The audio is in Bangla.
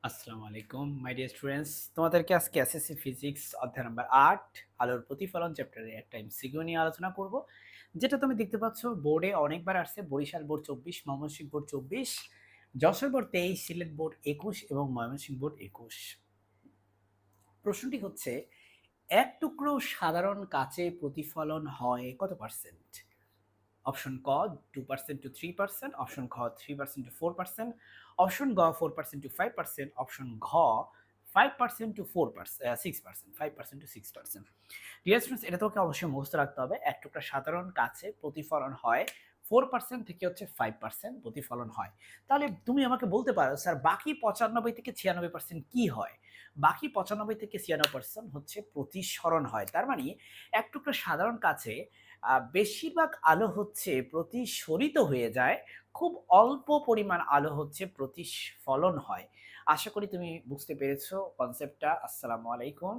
আসসালামু আলাইকুম মাই ডিয়ার স্টুডেন্টস, তোমাদেরকে আজকে এসএসসি ফিজিক্স অধ্যায় নাম্বার 8 আলোর প্রতিফলন চ্যাপ্টারে একটা এমসিকিউ নিয়ে আলোচনা করব। যেটা তুমি দেখতে পাচ্ছ বোর্ডে অনেকবার আসছে। Barishal board 24, Mymensingh board 24, Jessore board 23, Sylhet board 21 এবং ময়মনসিংহ বোর্ড 21। প্রশ্নটি হচ্ছে, এক টুকরো সাধারণ কাচে প্রতিফলন হয় কত পার্সেন্ট? অপশন ক 2% to 3%, অপশন খ 3% to 4%, অপশন গ 4% to 5%, অপশন ঘ 5% to 4%, 6%, 5% to 6%। ডিয়ার স্টুডেন্টস, এটা তোমাকে অবশ্যই মুখস্থ রাখতে হবে। এক টুকরা সাধারণ কাছে প্রতিফলন হয় 4% থেকে হচ্ছে 5% প্রতিফলন হয়। তাহলে তুমি আমাকে বলতে পারো স্যার বাকি 95 থেকে 96% কি হয়? বাকি 95 থেকে 96% হচ্ছে প্রতিসরণ হয়। তার মানে এক টুকরা সাধারণ কাছে বেশিরভাগ আলো হচ্ছে প্রতিসরিত হয়ে যায়, খুব অল্প পরিমাণ আলো হচ্ছে প্রতিফলন হয়। আশা করি তুমি বুঝতে পেরেছো কনসেপ্টটা। আসসালামু আলাইকুম।